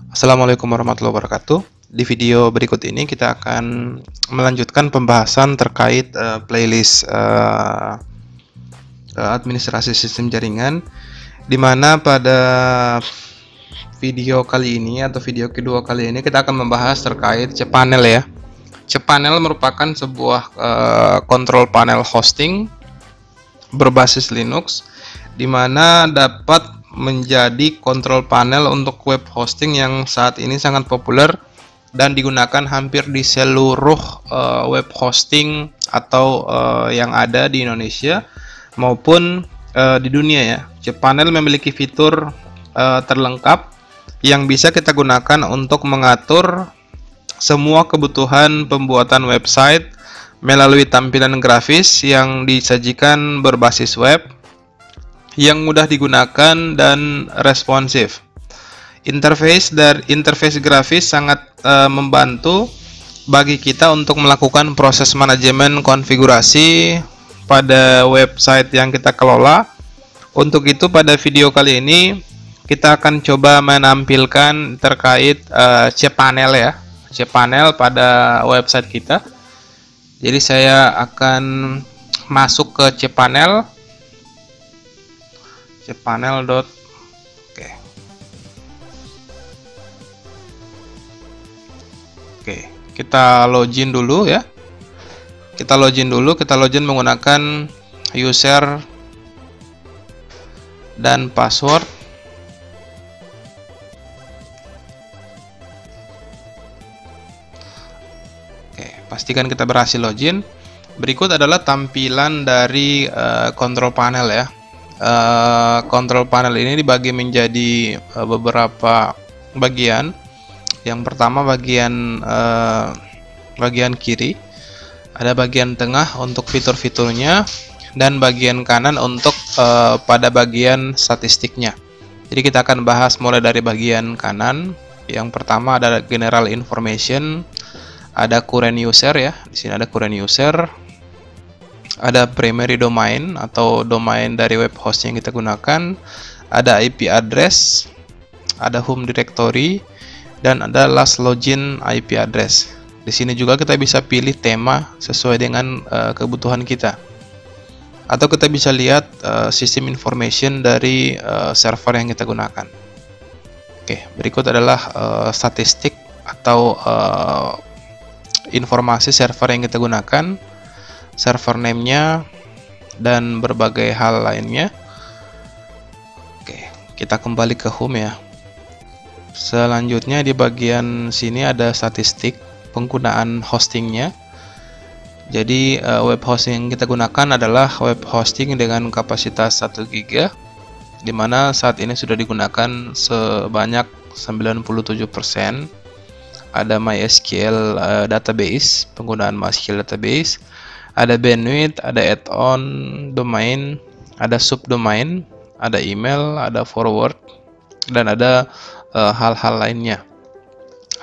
Assalamualaikum warahmatullahi wabarakatuh. Di video berikut ini kita akan melanjutkan pembahasan terkait playlist administrasi sistem jaringan, di mana pada video kali ini atau video kedua kali ini kita akan membahas terkait cPanel ya. cPanel merupakan sebuah control panel hosting berbasis Linux, di mana dapat menjadi kontrol panel untuk web hosting yang saat ini sangat populer dan digunakan hampir di seluruh web hosting atau yang ada di Indonesia maupun di dunia ya. cPanel memiliki fitur terlengkap yang bisa kita gunakan untuk mengatur semua kebutuhan pembuatan website melalui tampilan grafis yang disajikan berbasis web yang mudah digunakan dan responsif. Interface grafis sangat membantu bagi kita untuk melakukan proses manajemen konfigurasi pada website yang kita kelola. Untuk itu pada video kali ini kita akan coba menampilkan terkait cPanel ya, cPanel pada website kita. Jadi saya akan masuk ke cPanel. Oke, kita login dulu ya. Kita login menggunakan user dan password. Oke, pastikan kita berhasil login. Berikut adalah tampilan dari control panel ya. Control panel ini dibagi menjadi beberapa bagian. Yang pertama bagian kiri, ada bagian tengah untuk fitur-fiturnya, dan bagian kanan untuk pada bagian statistiknya. Jadi kita akan bahas mulai dari bagian kanan. Yang pertama ada general information, ada current user ya. Di sini ada current user. Ada primary domain atau domain dari web host yang kita gunakan, ada IP address, ada home directory, dan ada last login IP address. Di sini juga kita bisa pilih tema sesuai dengan kebutuhan kita, atau kita bisa lihat sistem information dari server yang kita gunakan. Oke, berikut adalah statistik atau informasi server yang kita gunakan, server name-nya, dan berbagai hal lainnya. Oke, kita kembali ke home ya. Selanjutnya di bagian sini ada statistik penggunaan hostingnya. Jadi web hosting yang kita gunakan adalah web hosting dengan kapasitas 1 GB, dimana saat ini sudah digunakan sebanyak 97%. Ada MySQL database, penggunaan MySQL database, ada bandwidth, ada add-on domain, ada subdomain, ada email, ada forward, dan ada hal-hal lainnya.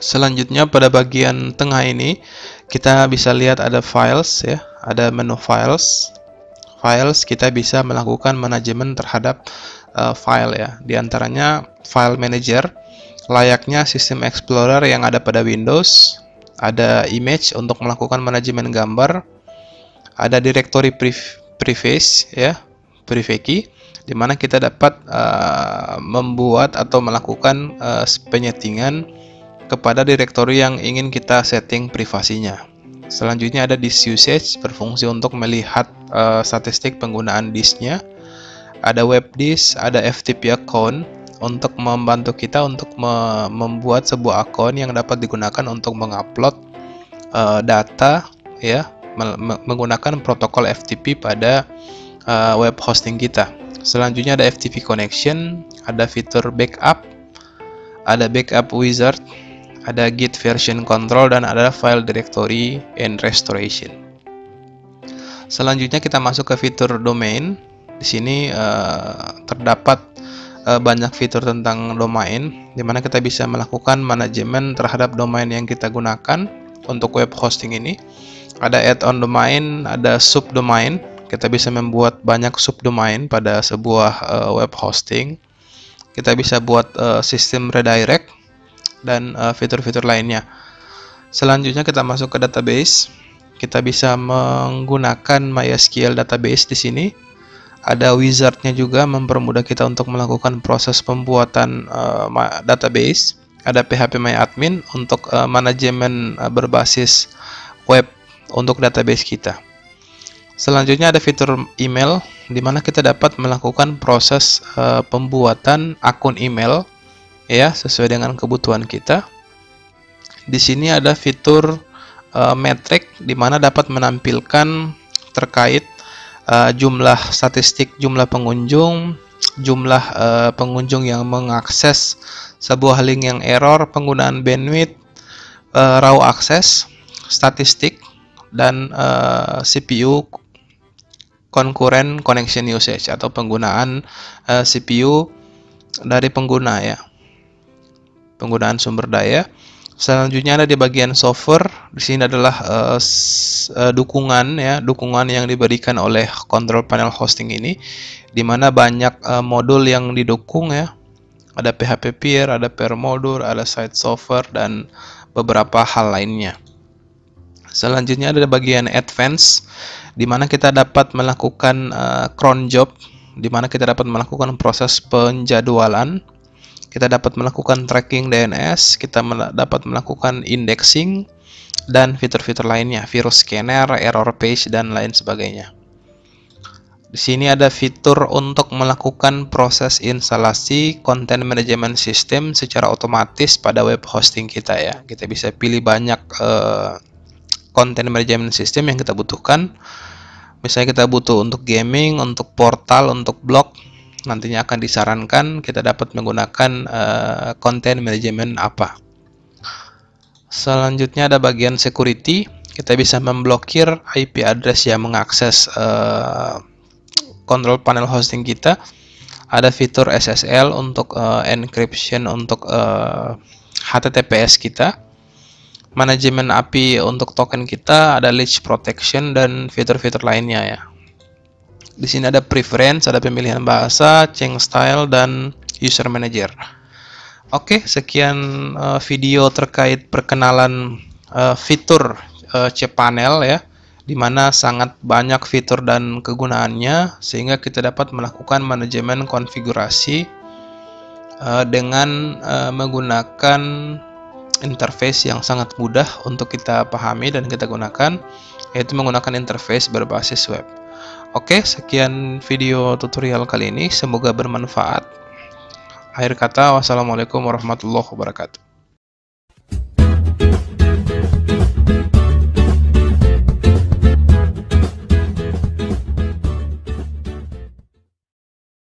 Selanjutnya pada bagian tengah ini kita bisa lihat ada files ya, ada menu files. Files kita bisa melakukan manajemen terhadap file ya. Di antaranya file manager layaknya sistem explorer yang ada pada Windows, ada image untuk melakukan manajemen gambar, ada directory preface ya, private, di mana kita dapat membuat atau melakukan penyetingan kepada direktori yang ingin kita setting privasinya. Selanjutnya ada disk usage, berfungsi untuk melihat statistik penggunaan disknya. Ada web disk, ada FTP account untuk membantu kita untuk membuat sebuah akun yang dapat digunakan untuk mengupload data ya, menggunakan protokol FTP pada web hosting kita. Selanjutnya ada FTP connection, ada fitur backup, ada backup wizard, ada git version control, dan ada file directory and restoration. Selanjutnya kita masuk ke fitur domain. Di sini terdapat banyak fitur tentang domain, di mana kita bisa melakukan manajemen terhadap domain yang kita gunakan untuk web hosting ini. Ada add-on domain, ada subdomain. Kita bisa membuat banyak subdomain pada sebuah web hosting. Kita bisa buat sistem redirect dan fitur-fitur lainnya. Selanjutnya kita masuk ke database. Kita bisa menggunakan MySQL database di sini. Ada wizardnya juga mempermudah kita untuk melakukan proses pembuatan database. Ada PHPMyAdmin untuk manajemen berbasis web untuk database kita. Selanjutnya ada fitur email, di mana kita dapat melakukan proses pembuatan akun email ya sesuai dengan kebutuhan kita. Di sini ada fitur metrik, di mana dapat menampilkan terkait jumlah statistik, jumlah pengunjung, jumlah pengunjung yang mengakses sebuah link yang error, penggunaan bandwidth, raw access, statistik, dan CPU concurrent connection usage atau penggunaan CPU dari pengguna ya, penggunaan sumber daya. Selanjutnya ada di bagian software. Di sini adalah dukungan ya, dukungan yang diberikan oleh control panel hosting ini, di mana banyak modul yang didukung ya. Ada PHP Peer, ada Peer Module, ada Site Software, dan beberapa hal lainnya. Selanjutnya ada di bagian advance, di mana kita dapat melakukan cron job, di mana kita dapat melakukan proses penjadwalan. Kita dapat melakukan tracking DNS, kita dapat melakukan indexing, dan fitur-fitur lainnya, virus scanner, error page, dan lain sebagainya. Di sini ada fitur untuk melakukan proses instalasi content management system secara otomatis pada web hosting kita ya. Kita bisa pilih banyak content management system yang kita butuhkan. Misalnya kita butuh untuk gaming, untuk portal, untuk blog, nantinya akan disarankan kita dapat menggunakan content management apa. Selanjutnya ada bagian security. Kita bisa memblokir IP address yang mengakses control panel hosting kita. Ada fitur SSL untuk encryption untuk HTTPS kita. Manajemen API untuk token kita, ada leech protection, dan fitur-fitur lainnya ya. Di sini ada preference, ada pemilihan bahasa, change style, dan user manager. Oke, sekian video terkait perkenalan fitur cPanel ya, di mana sangat banyak fitur dan kegunaannya, sehingga kita dapat melakukan manajemen konfigurasi dengan menggunakan interface yang sangat mudah untuk kita pahami dan kita gunakan, yaitu menggunakan interface berbasis web. Oke, sekian video tutorial kali ini, semoga bermanfaat. Akhir kata, wassalamualaikum warahmatullahi wabarakatuh.